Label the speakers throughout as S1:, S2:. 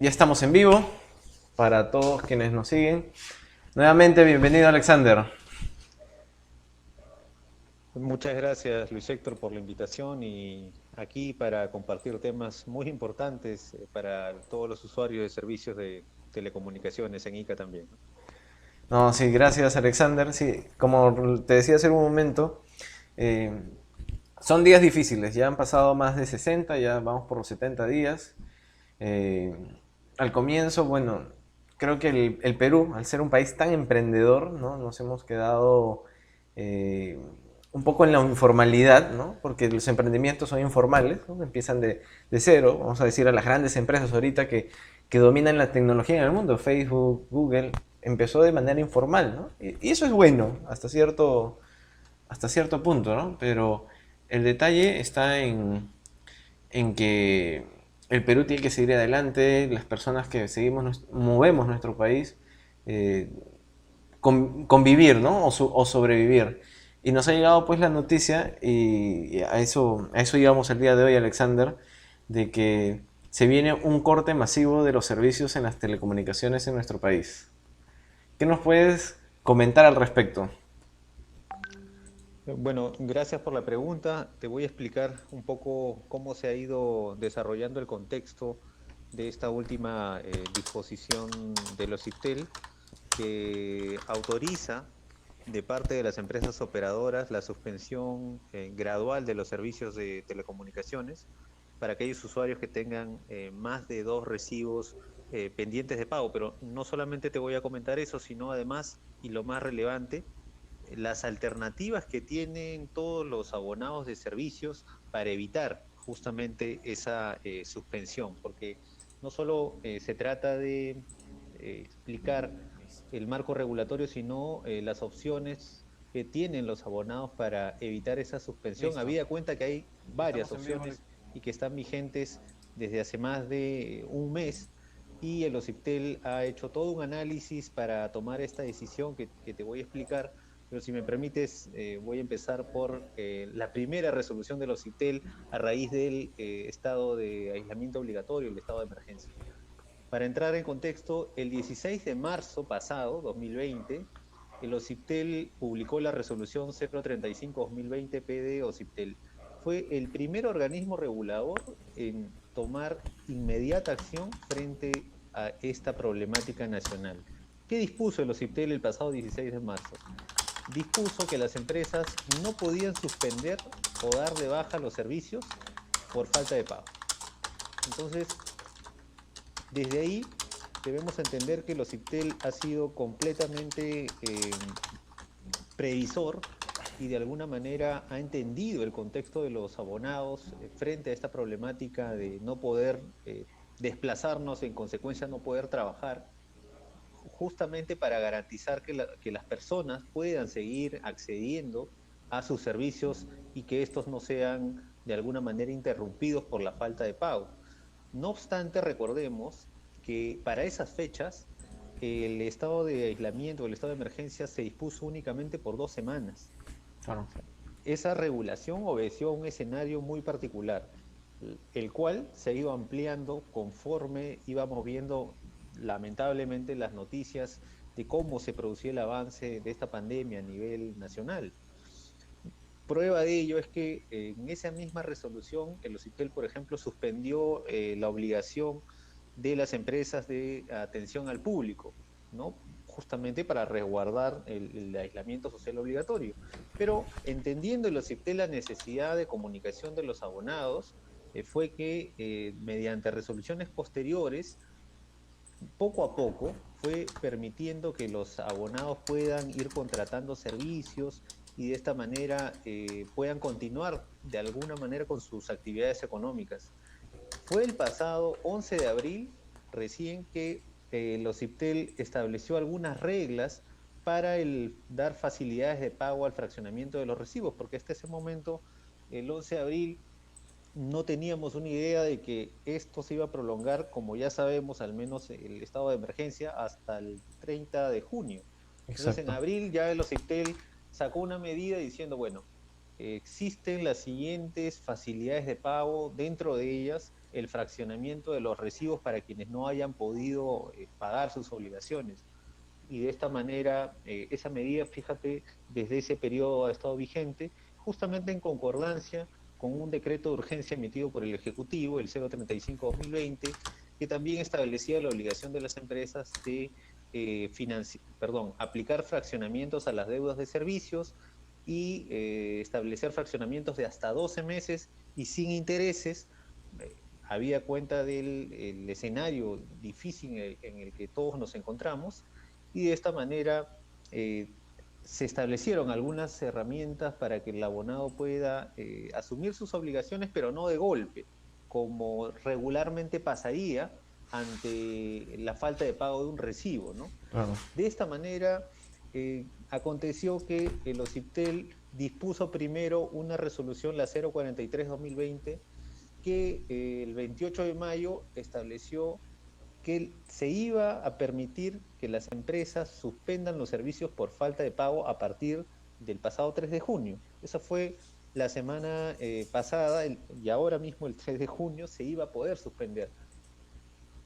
S1: Ya estamos en vivo para todos quienes nos siguen. Nuevamente, bienvenido Alexander.
S2: Muchas gracias, Luis Héctor, por la invitación y aquí para compartir temas muy importantes para todos los usuarios de servicios de telecomunicaciones en ICA también, ¿no?
S1: No, sí, gracias Alexander. Sí, como te decía hace un momento, eh, son días difíciles. Ya han pasado más de 60, ya vamos por los 70 días. Eh, Al comienzo, bueno, creo que el Perú, al ser un país tan emprendedor, ¿no? Nos hemos quedado eh, un poco en la informalidad, ¿no? Porque los emprendimientos son informales, ¿no? Empiezan de cero, vamos a decir a las grandes empresas ahorita que dominan la tecnología en el mundo, Facebook, Google, empezó de manera informal, ¿no? Y eso es bueno hasta cierto punto, ¿no? Pero el detalle está en que el Perú tiene que seguir adelante, las personas que seguimos, movemos nuestro país, eh, convivir, ¿no? O sobrevivir. Y nos ha llegado pues la noticia, y a eso íbamos el día de hoy, Alexander, de que se viene un corte masivo de los servicios en las telecomunicaciones en nuestro país. ¿Qué nos puedes comentar al respecto?
S2: Bueno, gracias por la pregunta. Te voy a explicar un poco cómo se ha ido desarrollando el contexto de esta última disposición de los IPTEL que autoriza de parte de las empresas operadoras la suspensión gradual de los servicios de telecomunicaciones para aquellos usuarios que tengan más de dos recibos pendientes de pago. Pero no solamente te voy a comentar eso, sino además, y lo más relevante, las alternativas que tienen todos los abonados de servicios para evitar justamente esa suspensión, porque no solo se trata de explicar el marco regulatorio, sino las opciones que tienen los abonados para evitar esa suspensión,
S1: Listo.
S2: habida cuenta que hay varias
S1: Estamos en vivo.
S2: opciones y que están vigentes desde hace más de un mes. Y el OCIPTEL ha hecho todo un análisis para tomar esta decisión que te voy a explicar, pero si me permites, voy a empezar por la primera resolución del OCIPTEL a raíz del estado de aislamiento obligatorio, el estado de emergencia. Para entrar en contexto, el 16 de marzo pasado, 2020, el OCIPTEL publicó la resolución 035-2020 PD OCIPTEL. Fue el primer organismo regulador en tomar inmediata acción frente a esta problemática nacional. ¿Qué dispuso el OCIPTEL el pasado 16 de marzo? Dispuso que las empresas no podían suspender o dar de baja los servicios por falta de pago. Entonces, desde ahí debemos entender que el OCIPTEL ha sido completamente previsor y de alguna manera ha entendido el contexto de los abonados frente a esta problemática de no poder desplazarnos, en consecuencia no poder trabajar, justamente para garantizar que las personas puedan seguir accediendo a sus servicios y que estos no sean de alguna manera interrumpidos por la falta de pago. No obstante, recordemos que para esas fechas el estado de aislamiento, el estado de emergencia se dispuso únicamente por 2 semanas.
S1: Claro.
S2: O sea, esa regulación obedeció a un escenario muy particular, el cual se ha ido ampliando conforme íbamos viendo lamentablemente las noticias de cómo se producía el avance de esta pandemia a nivel nacional. Prueba de ello es que en esa misma resolución, el OCIPEL, por ejemplo, suspendió la obligación de las empresas de atención al público, ¿no? Justamente para resguardar el aislamiento social obligatorio. Pero entendiendo el OCIPEL la necesidad de comunicación de los abonados, fue que mediante resoluciones posteriores poco a poco fue permitiendo que los abonados puedan ir contratando servicios y de esta manera puedan continuar de alguna manera con sus actividades económicas. Fue el pasado 11 de abril recién que los IPTEL estableció algunas reglas para dar facilidades de pago al fraccionamiento de los recibos, porque hasta ese momento, el 11 de abril, no teníamos una idea de que esto se iba a prolongar, como ya sabemos, al menos el estado de emergencia, hasta el 30 de junio. Entonces, en
S1: Exacto.
S2: abril ya el OCIPTEL sacó una medida diciendo, bueno, existen las siguientes facilidades de pago, dentro de ellas el fraccionamiento de los recibos para quienes no hayan podido pagar sus obligaciones. Y de esta manera, esa medida, fíjate, desde ese periodo ha estado vigente, justamente en concordancia con un decreto de urgencia emitido por el Ejecutivo, el 035-2020, que también establecía la obligación de las empresas de aplicar fraccionamientos a las deudas de servicios y establecer fraccionamientos de hasta 12 meses y sin intereses. Había cuenta del el escenario difícil en el que todos nos encontramos, y de esta manera eh, se establecieron algunas herramientas para que el abonado pueda asumir sus obligaciones, pero no de golpe, como regularmente pasaría ante la falta de pago de un recibo, ¿no?
S1: Claro.
S2: De esta manera, aconteció que el OCIPTEL dispuso primero una resolución, la 043-2020, que el 28 de mayo estableció que se iba a permitir que las empresas suspendan los servicios por falta de pago a partir del pasado 3 de junio. Esa fue la semana pasada, y ahora mismo el 3 de junio se iba a poder suspender.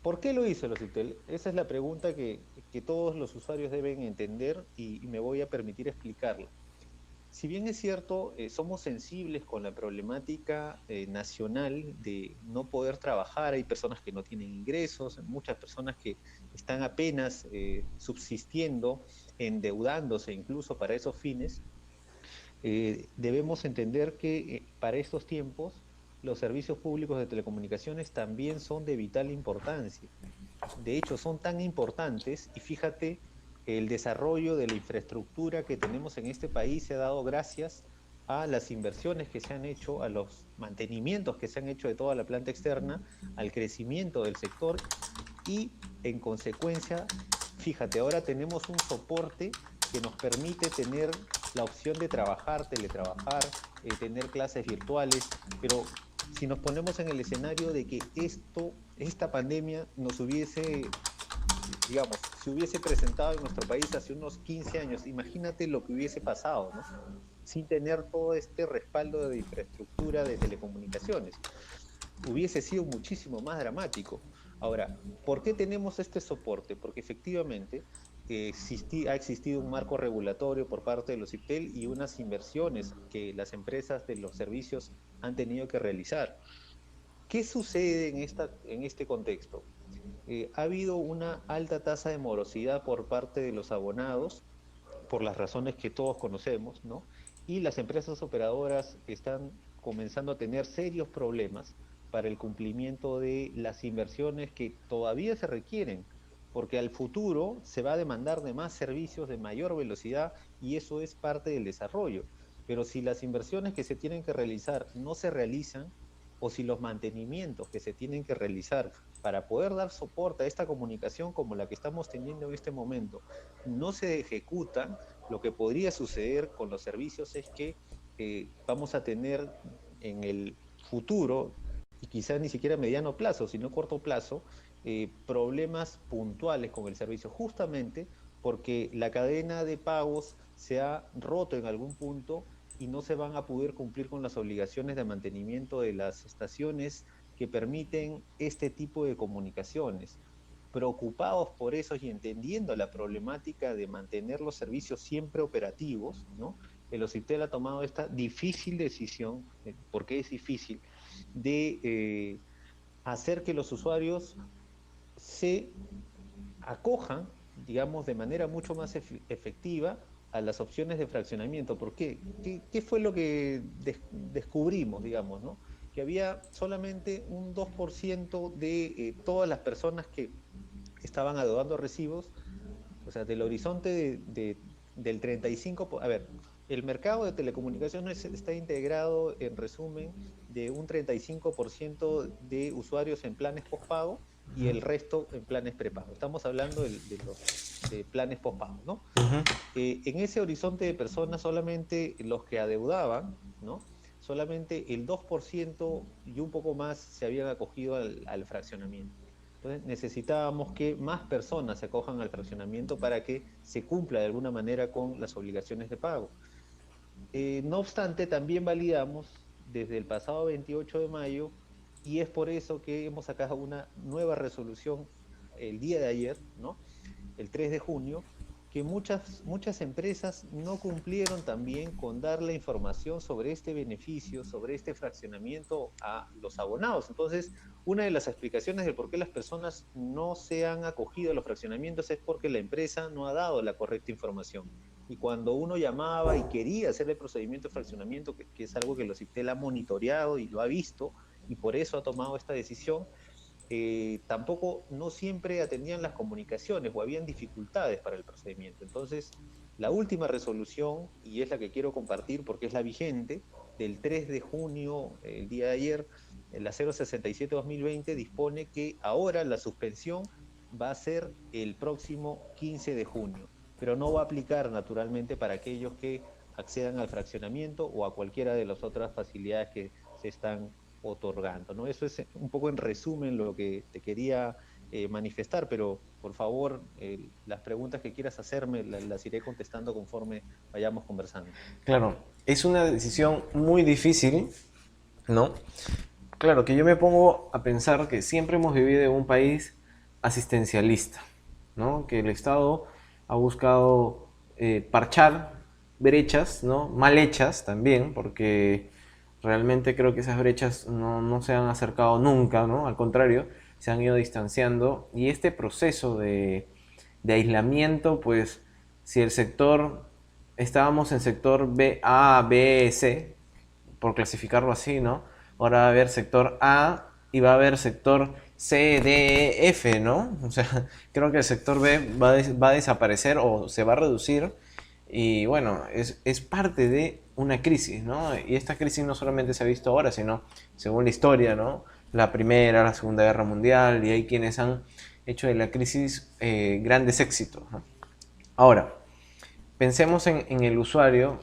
S2: ¿Por qué lo hizo el OCIPTEL? Esa es la pregunta que todos los usuarios deben entender, y me voy a permitir explicarla. Si bien es cierto, somos sensibles con la problemática nacional de no poder trabajar, hay personas que no tienen ingresos, muchas personas que están apenas subsistiendo, endeudándose incluso para esos fines. Debemos entender que para estos tiempos los servicios públicos de telecomunicaciones también son de vital importancia. De hecho, son tan importantes, y fíjate, el desarrollo de la infraestructura que tenemos en este país se ha dado gracias a las inversiones que se han hecho, a los mantenimientos que se han hecho de toda la planta externa, al crecimiento del sector, y en consecuencia, fíjate, ahora tenemos un soporte que nos permite tener la opción de trabajar, teletrabajar, tener clases virtuales, pero si nos ponemos en el escenario de que esta pandemia nos hubiese, digamos, se hubiese presentado en nuestro país hace unos 15 años, imagínate lo que hubiese pasado, ¿no? Sin tener todo este respaldo de infraestructura de telecomunicaciones. Hubiese sido muchísimo más dramático. Ahora, ¿por qué tenemos este soporte? Porque efectivamente ha existido un marco regulatorio por parte de los IPTEL y unas inversiones que las empresas de los servicios han tenido que realizar. ¿Qué sucede en este contexto? Ha habido una alta tasa de morosidad por parte de los abonados, por las razones que todos conocemos, ¿no? Y las empresas operadoras están comenzando a tener serios problemas para el cumplimiento de las inversiones que todavía se requieren, porque al futuro se va a demandar de más servicios de mayor velocidad, y eso es parte del desarrollo. Pero si las inversiones que se tienen que realizar no se realizan, o si los mantenimientos que se tienen que realizar para poder dar soporte a esta comunicación como la que estamos teniendo en este momento no se ejecutan, lo que podría suceder con los servicios es que vamos a tener en el futuro, y quizás ni siquiera a mediano plazo, sino a corto plazo, problemas puntuales con el servicio, justamente porque la cadena de pagos se ha roto en algún punto y no se van a poder cumplir con las obligaciones de mantenimiento de las estaciones que permiten este tipo de comunicaciones. Preocupados por eso y entendiendo la problemática de mantener los servicios siempre operativos, ¿no? El OCIPTEL ha tomado esta difícil decisión, porque es difícil, de hacer que los usuarios se acojan, digamos, de manera mucho más efectiva a las opciones de fraccionamiento. ¿Por qué? ¿Qué fue lo que descubrimos, digamos, ¿no? Que había solamente un 2% de todas las personas que estaban adeudando recibos, o sea, del horizonte del 35%. A ver, el mercado de telecomunicaciones está integrado, en resumen, de un 35% de usuarios en planes postpago y el resto en planes prepago. Estamos hablando de planes postpago, ¿no?
S1: Ujú.
S2: En ese horizonte de personas, solamente los que adeudaban, ¿no? Solamente el 2% y un poco más se habían acogido al fraccionamiento. Entonces necesitábamos que más personas se acojan al fraccionamiento para que se cumpla de alguna manera con las obligaciones de pago. No obstante, también validamos desde el pasado 28 de mayo y es por eso que hemos sacado una nueva resolución el día de ayer, ¿no? El 3 de junio, que muchas empresas no cumplieron también con dar la información sobre este beneficio, sobre este fraccionamiento a los abonados. Entonces, una de las explicaciones del por qué las personas no se han acogido a los fraccionamientos es porque la empresa no ha dado la correcta información. Y cuando uno llamaba y quería hacer el procedimiento de fraccionamiento, que es algo que los IPTEL ha monitoreado y lo ha visto, y por eso ha tomado esta decisión, tampoco no siempre atendían las comunicaciones o habían dificultades para el procedimiento. Entonces, la última resolución, y es la que quiero compartir porque es la vigente, del 3 de junio, el día de ayer, la 067-2020, dispone que ahora la suspensión va a ser el próximo 15 de junio, pero no va a aplicar naturalmente para aquellos que accedan al fraccionamiento o a cualquiera de las otras facilidades que se están otorgando, ¿no? Eso es un poco en resumen lo que te quería manifestar, pero por favor, las preguntas que quieras hacerme las iré contestando conforme vayamos conversando.
S1: Claro, es una decisión muy difícil, ¿no? Claro, que yo me pongo a pensar que siempre hemos vivido en un país asistencialista, ¿no? Que el Estado ha buscado parchar brechas, ¿no? Mal hechas también, porque realmente creo que esas brechas no se han acercado nunca, ¿no? Al contrario, se han ido distanciando. Y este proceso de aislamiento, pues, si el sector, estábamos en sector B, A, B, C, por clasificarlo así, ¿no? Ahora va a haber sector A y va a haber sector C, D, E, F, ¿no? O sea, creo que el sector B va a desaparecer o se va a reducir. Y bueno, es parte de una crisis, ¿no? Y esta crisis no solamente se ha visto ahora, sino según la historia, ¿no? La Primera, la Segunda Guerra Mundial, y hay quienes han hecho de la crisis grandes éxitos, ¿no? Ahora, pensemos en el usuario,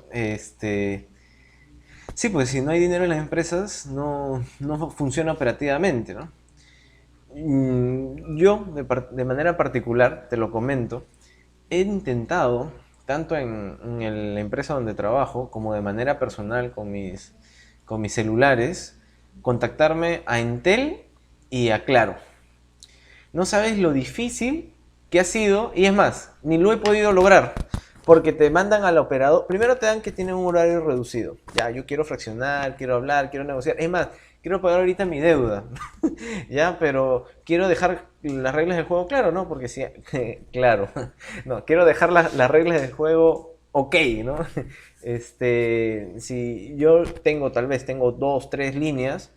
S1: sí, pues si no hay dinero en las empresas, no funciona operativamente, ¿no? Yo, de manera particular, te lo comento, he intentado, tanto en la empresa donde trabajo, como de manera personal con mis celulares, contactarme a Entel y a Claro. No sabes lo difícil que ha sido, y es más, ni lo he podido lograr, porque te mandan al operador, primero te dan que tienen un horario reducido, ya, yo quiero fraccionar, quiero hablar, quiero negociar, es más, quiero pagar ahorita mi deuda, ya, pero quiero dejar las reglas del juego claro, ¿no? Porque si, claro, no, quiero dejar las reglas del juego ok, ¿no? Si yo tengo, tal vez tengo dos, tres líneas,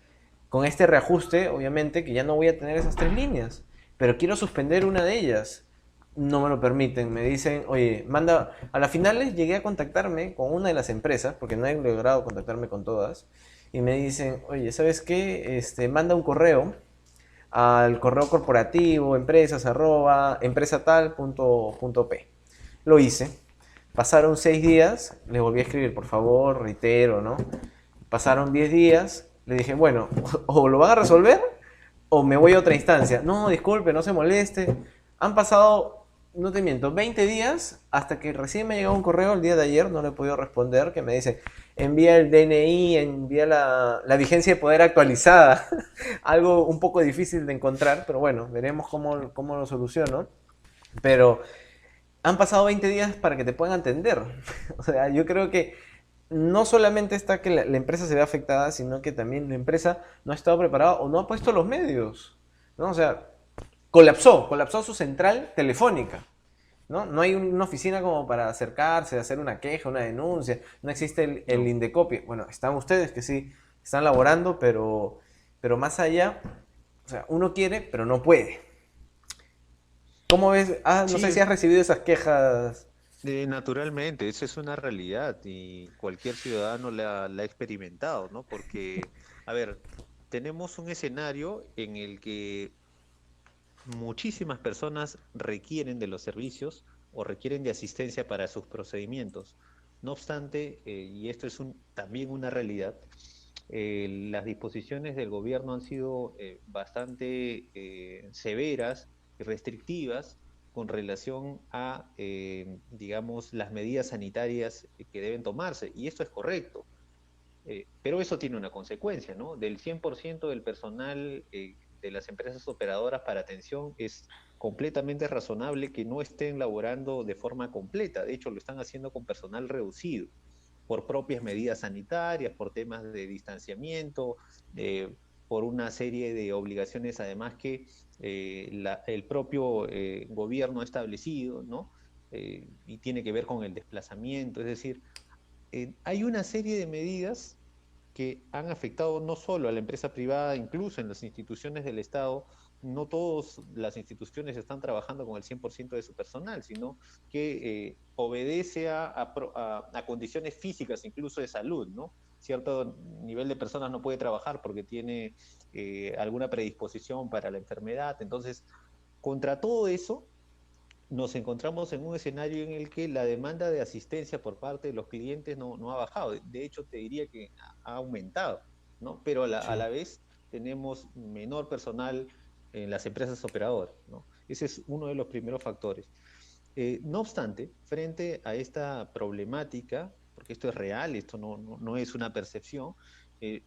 S1: con este reajuste, obviamente, que ya no voy a tener esas tres líneas, pero quiero suspender una de ellas. No me lo permiten, me dicen, oye, manda, a las finales llegué a contactarme con una de las empresas, porque no he logrado contactarme con todas, y me dicen, oye, ¿sabes qué? Manda un correo al correo corporativo, empresas, arroba, empresa tal, punto p. Lo hice. Pasaron 6 días, le volví a escribir, por favor, reitero, ¿no? Pasaron 10 días, le dije, bueno, o lo van a resolver o me voy a otra instancia. No, disculpe, no se moleste. Han pasado, no te miento, 20 días hasta que recién me llegó un correo el día de ayer, no le he podido responder, que me dice, envía el DNI, envía la vigencia de poder actualizada. Algo un poco difícil de encontrar, pero bueno, veremos cómo lo soluciono. Pero han pasado 20 días para que te puedan atender. O sea, yo creo que no solamente está que la empresa se ve afectada, sino que también la empresa no ha estado preparada o no ha puesto los medios, ¿no? O sea, colapsó su central telefónica, ¿no? No hay una oficina como para acercarse, hacer una queja, una denuncia, no existe el
S2: No.
S1: Indecopy. Bueno, están ustedes que sí están laborando, pero más allá, o sea, uno quiere, pero no puede. ¿Cómo ves? Ah, no sé si
S2: Sí,
S1: has recibido esas quejas.
S2: naturalmente, esa es una realidad y cualquier ciudadano la ha experimentado, ¿no? Porque, a ver, tenemos un escenario en el que muchísimas personas requieren de los servicios o requieren de asistencia para sus procedimientos. No obstante, y esto es también una realidad, las disposiciones del gobierno han sido bastante severas y restrictivas con relación a, digamos, las medidas sanitarias que deben tomarse. Y esto es correcto. Pero eso tiene una consecuencia, ¿no? Del 100% del personal de las empresas operadoras para atención es completamente razonable que no estén laborando de forma completa. De hecho, lo están haciendo con personal reducido por propias medidas sanitarias, por temas de distanciamiento, por una serie de obligaciones además que el propio gobierno ha establecido, ¿no? Y tiene que ver con el desplazamiento, es decir, hay una serie de medidas que han afectado no solo a la empresa privada, incluso en las instituciones del Estado, no todas las instituciones están trabajando con el 100% de su personal, sino que obedece a condiciones físicas, incluso de salud, ¿no? Cierto nivel de personas no puede trabajar porque tiene alguna predisposición para la enfermedad. Entonces, contra todo eso, nos encontramos en un escenario en el que la demanda de asistencia por parte de los clientes no ha bajado. De hecho, te diría que ha aumentado, ¿no? Pero a
S1: Sí.
S2: la vez tenemos menor personal en las empresas operadoras, ¿no? Ese es uno de los primeros factores. No obstante, frente a esta problemática, porque esto es real, esto no es una percepción,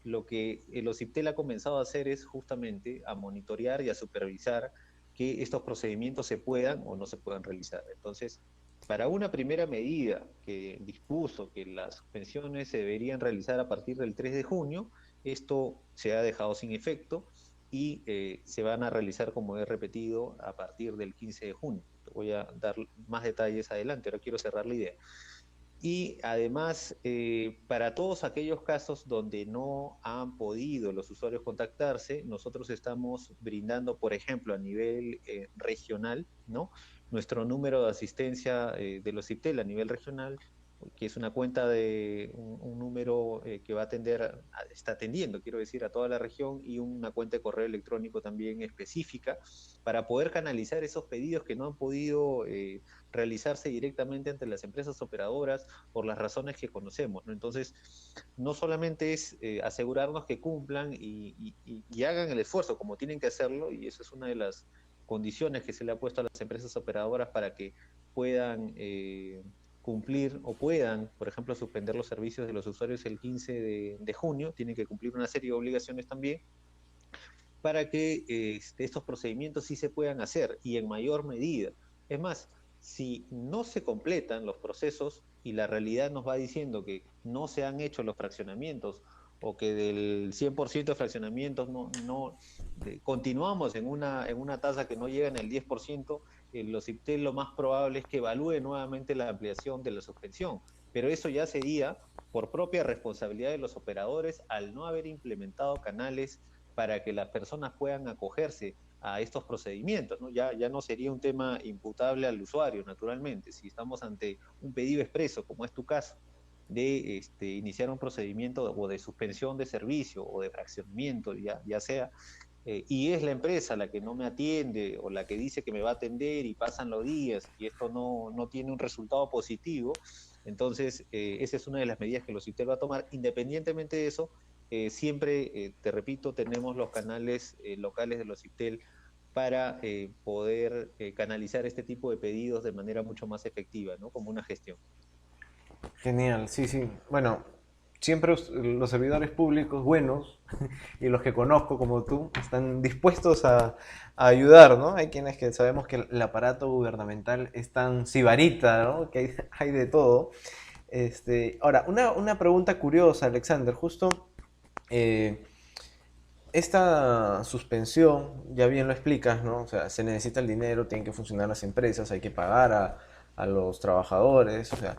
S2: lo que el OCIPTEL ha comenzado a hacer es justamente a monitorear y a supervisar que estos procedimientos se puedan o no se puedan realizar. Entonces, para una primera medida que dispuso que las suspensiones se deberían realizar a partir del 3 de junio, esto se ha dejado sin efecto y se van a realizar, como he repetido, a partir del 15 de junio. Te voy a dar más detalles adelante, ahora quiero cerrar la idea. Y además, para todos aquellos casos donde no han podido los usuarios contactarse, nosotros estamos brindando, por ejemplo, a nivel regional, ¿no? Nuestro número de asistencia de los CIPTEL a nivel regional, que es una cuenta de un número que va a atender, está atendiendo, quiero decir, a toda la región, y una cuenta de correo electrónico también específica para poder canalizar esos pedidos que no han podido realizarse directamente ante las empresas operadoras por las razones que conocemos, ¿no? Entonces, no solamente es asegurarnos que cumplan y hagan el esfuerzo como tienen que hacerlo, y eso es una de las condiciones que se le ha puesto a las empresas operadoras para que puedan cumplir o puedan, por ejemplo, suspender los servicios de los usuarios el 15 de junio, tienen que cumplir una serie de obligaciones también para que estos procedimientos sí se puedan hacer y en mayor medida. Es más, si no se completan los procesos y la realidad nos va diciendo que no se han hecho los fraccionamientos o que del 100% de fraccionamientos continuamos en una tasa que no llega en el 10%, los IPTEL lo más probable es que evalúe nuevamente la ampliación de la suspensión. Pero eso ya sería por propia responsabilidad de los operadores al no haber implementado canales para que las personas puedan acogerse a estos procedimientos, ¿no? Ya no sería un tema imputable al usuario, naturalmente. Si estamos ante un pedido expreso, como es tu caso, de iniciar un procedimiento o de suspensión de servicio o de fraccionamiento, ya sea, y es la empresa la que no me atiende o la que dice que me va a atender y pasan los días y esto no tiene un resultado positivo, entonces esa es una de las medidas que los ITEL va a tomar. Independientemente de eso, siempre, te repito, tenemos los canales locales de los IPTEL para poder canalizar este tipo de pedidos de manera mucho más efectiva, ¿no? Como una gestión.
S1: Genial, sí, sí. Bueno, siempre los servidores públicos buenos y los que conozco como tú están dispuestos a ayudar, ¿no? Hay quienes que sabemos que el aparato gubernamental es tan sibarita, ¿no? Que hay de todo. Ahora, una pregunta curiosa, Alexander, justo eh, esta suspensión, ya bien lo explicas, ¿no? O sea, se necesita el dinero, tienen que funcionar las empresas, hay que pagar a los trabajadores, o sea,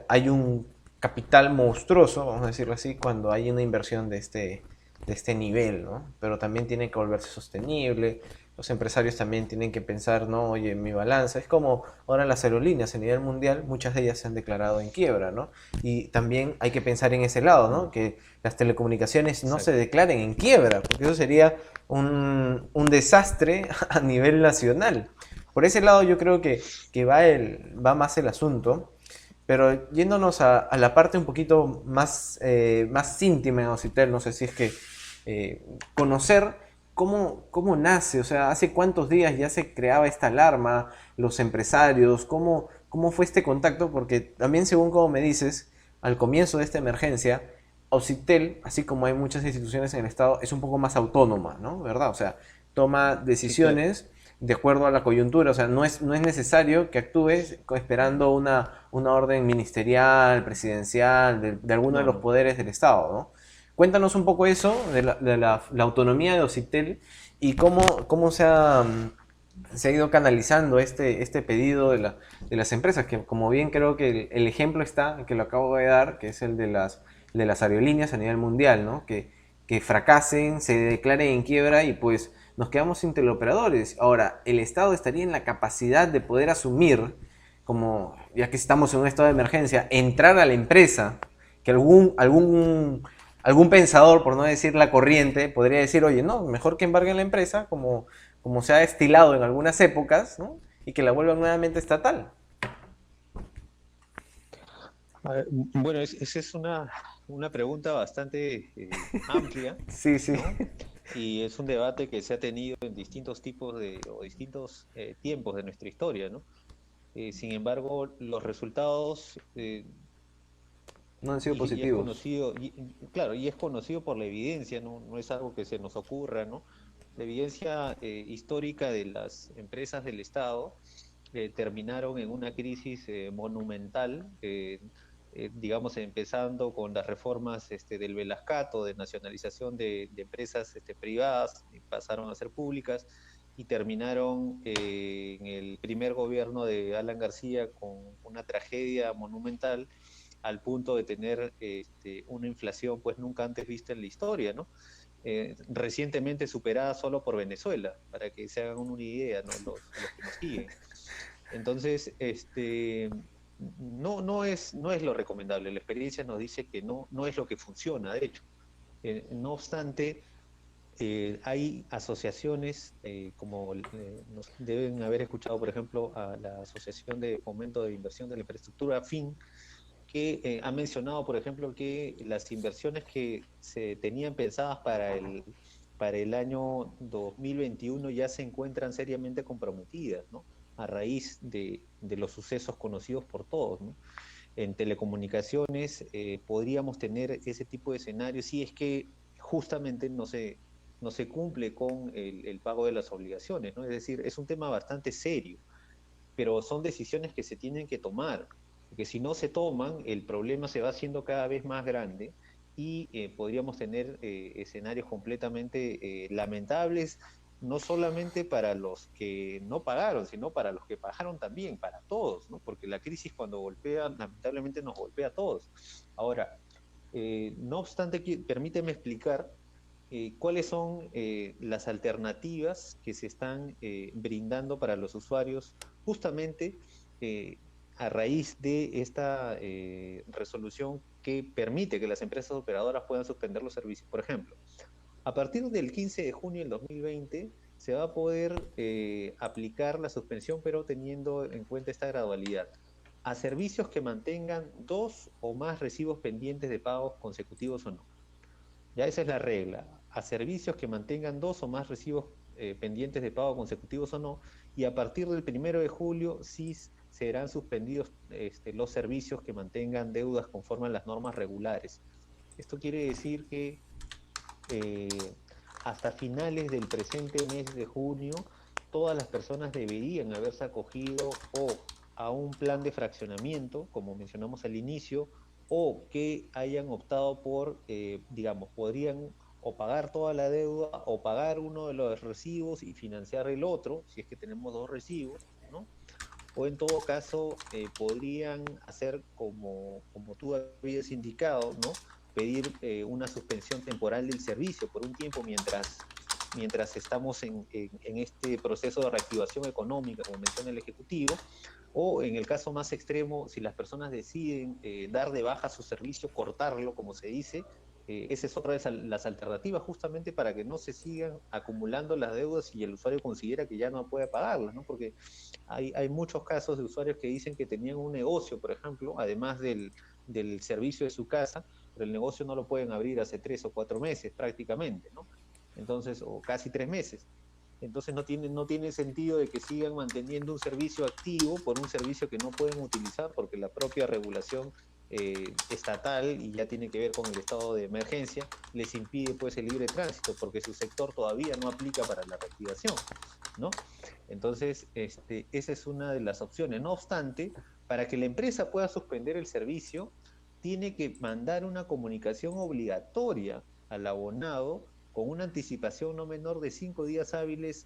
S1: hay un capital monstruoso, vamos a decirlo así, cuando hay una inversión de este nivel, ¿no? Pero también tiene que volverse sostenible, los empresarios también tienen que pensar, no, oye, mi balanza, es como ahora las aerolíneas a nivel mundial, muchas de ellas se han declarado en quiebra, ¿no? Y también hay que pensar en ese lado, ¿no? Que las telecomunicaciones no se
S2: Exacto.
S1: declaren en quiebra, porque eso sería un desastre a nivel nacional. Por ese lado yo creo que va más el asunto, pero yéndonos la parte un poquito más íntima de Ocitel, no sé si es que conocer cómo nace, o sea, hace cuántos días ya se creaba esta alarma, los empresarios, cómo fue este contacto, porque también según como me dices, al comienzo de esta emergencia, Occitel, así como hay muchas instituciones en el Estado, es un poco más autónoma, ¿no? ¿Verdad? O sea, toma
S2: Sí, claro.
S1: decisiones de acuerdo a la coyuntura, o sea, no es necesario que actúes esperando una orden ministerial, presidencial, de alguno de
S2: No,
S1: los
S2: no.
S1: poderes del Estado, ¿no? Cuéntanos un poco eso, de la autonomía de Occitel y cómo se ha ido canalizando este pedido de las empresas, que como bien creo que el ejemplo está, que lo acabo de dar, que es el de las aerolíneas a nivel mundial, ¿no? Que fracasen, se declaren en quiebra y pues nos quedamos sin teleoperadores. Ahora, el Estado estaría en la capacidad de poder asumir, como ya que estamos en un estado de emergencia, entrar a la empresa, que algún pensador, por no decir la corriente, podría decir, oye, no, mejor que embarguen la empresa, como se ha estilado en algunas épocas, ¿no? Y que la vuelvan nuevamente estatal.
S2: A ver, bueno, esa es una pregunta bastante amplia,
S1: Sí, sí.
S2: ¿no? Y es un debate que se ha tenido en distintos tipos o distintos tiempos de nuestra historia, ¿no? Sin embargo, los resultados,
S1: No han sido
S2: y es
S1: positivos.
S2: conocido, claro, y es conocido por la evidencia, ¿no? No es algo que se nos ocurra, ¿no? La evidencia histórica de las empresas del Estado terminaron en una crisis monumental, digamos, empezando con las reformas del Velascato, de nacionalización de empresas privadas, y pasaron a ser públicas, y terminaron en el primer gobierno de Alan García con una tragedia monumental al punto de tener una inflación pues nunca antes vista en la historia, ¿no? Recientemente superada solo por Venezuela, para que se hagan una idea, ¿no? Los que nos siguen. Entonces, no es lo recomendable. La experiencia nos dice que no es lo que funciona, de hecho. No obstante, hay asociaciones, como nos deben haber escuchado, por ejemplo, a la Asociación de Fomento de Inversión de la Infraestructura, FIN, que ha mencionado, por ejemplo, que las inversiones que se tenían pensadas para el año 2021 ya se encuentran seriamente comprometidas, ¿no? A raíz de los sucesos conocidos por todos, ¿no? En telecomunicaciones podríamos tener ese tipo de escenarios si es que justamente no se cumple con el pago de las obligaciones, ¿no? Es decir, es un tema bastante serio, pero son decisiones que se tienen que tomar, porque si no se toman, el problema se va haciendo cada vez más grande y podríamos tener escenarios completamente lamentables, no solamente para los que no pagaron, sino para los que pagaron también, para todos, ¿no? Porque la crisis cuando golpea, lamentablemente nos golpea a todos. Ahora, no obstante, permíteme explicar cuáles son las alternativas que se están brindando para los usuarios justamente eh, a raíz de esta resolución que permite que las empresas operadoras puedan suspender los servicios. Por ejemplo, a partir del 15 de junio del 2020 se va a poder aplicar la suspensión, pero teniendo en cuenta esta gradualidad, a servicios que mantengan dos o más recibos pendientes de pagos consecutivos o no. Ya esa es la regla. A servicios que mantengan dos o más recibos pendientes de pago consecutivos o no, y a partir del 1 de julio sí serán suspendidos los servicios que mantengan deudas conforme a las normas regulares. Esto quiere decir que eh, hasta finales del presente mes de junio, todas las personas deberían haberse acogido o a un plan de fraccionamiento, como mencionamos al inicio, o que hayan optado por, digamos, podrían o pagar toda la deuda o pagar uno de los recibos y financiar el otro, si es que tenemos dos recibos, ¿no? O en todo caso podrían hacer como tú habías indicado, ¿no? Pedir una suspensión temporal del servicio por un tiempo mientras estamos en este proceso de reactivación económica, como menciona el Ejecutivo, o en el caso más extremo, si las personas deciden dar de baja su servicio, cortarlo, como se dice, esa es otra de las alternativas, justamente para que no se sigan acumulando las deudas y el usuario considera que ya no puede pagarlas, ¿no? Porque hay muchos casos de usuarios que dicen que tenían un negocio, por ejemplo, además del servicio de su casa, pero el negocio no lo pueden abrir hace 3 o 4 meses prácticamente, ¿no? Entonces, o casi 3 meses. Entonces no tiene sentido de que sigan manteniendo un servicio activo por un servicio que no pueden utilizar porque la propia regulación estatal y ya tiene que ver con el estado de emergencia, les impide pues el libre tránsito porque su sector todavía no aplica para la reactivación, ¿no? Entonces, esa es una de las opciones. No obstante, para que la empresa pueda suspender el servicio, tiene que mandar una comunicación obligatoria al abonado con una anticipación no menor de 5 días hábiles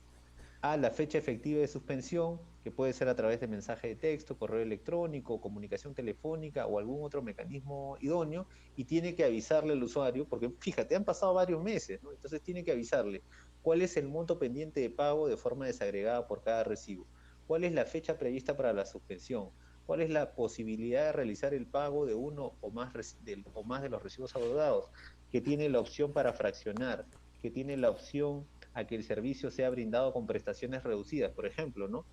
S2: a la fecha efectiva de suspensión, que puede ser a través de mensaje de texto, correo electrónico, comunicación telefónica o algún otro mecanismo idóneo, y tiene que avisarle al usuario, porque fíjate, han pasado varios meses, ¿no? Entonces tiene que avisarle cuál es el monto pendiente de pago de forma desagregada por cada recibo, cuál es la fecha prevista para la suspensión, cuál es la posibilidad de realizar el pago de uno o más de los recibos adeudados, que tiene la opción para fraccionar, que tiene la opción a que el servicio sea brindado con prestaciones reducidas, por ejemplo, ¿no?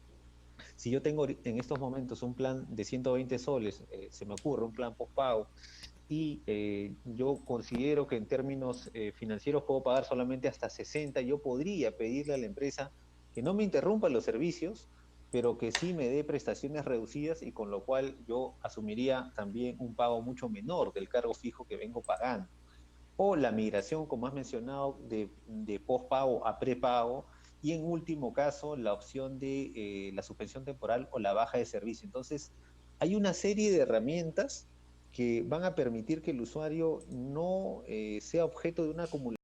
S2: Si yo tengo en estos momentos un plan de 120 soles, se me ocurre un plan postpago, y yo considero que en términos financieros puedo pagar solamente hasta 60, yo podría pedirle a la empresa que no me interrumpa los servicios, pero que sí me dé prestaciones reducidas y con lo cual yo asumiría también un pago mucho menor del cargo fijo que vengo pagando. O la migración, como has mencionado, de postpago a prepago, y en último caso la opción de la suspensión temporal o la baja de servicio. Entonces, hay una serie de herramientas que van a permitir que el usuario no sea objeto de una acumulación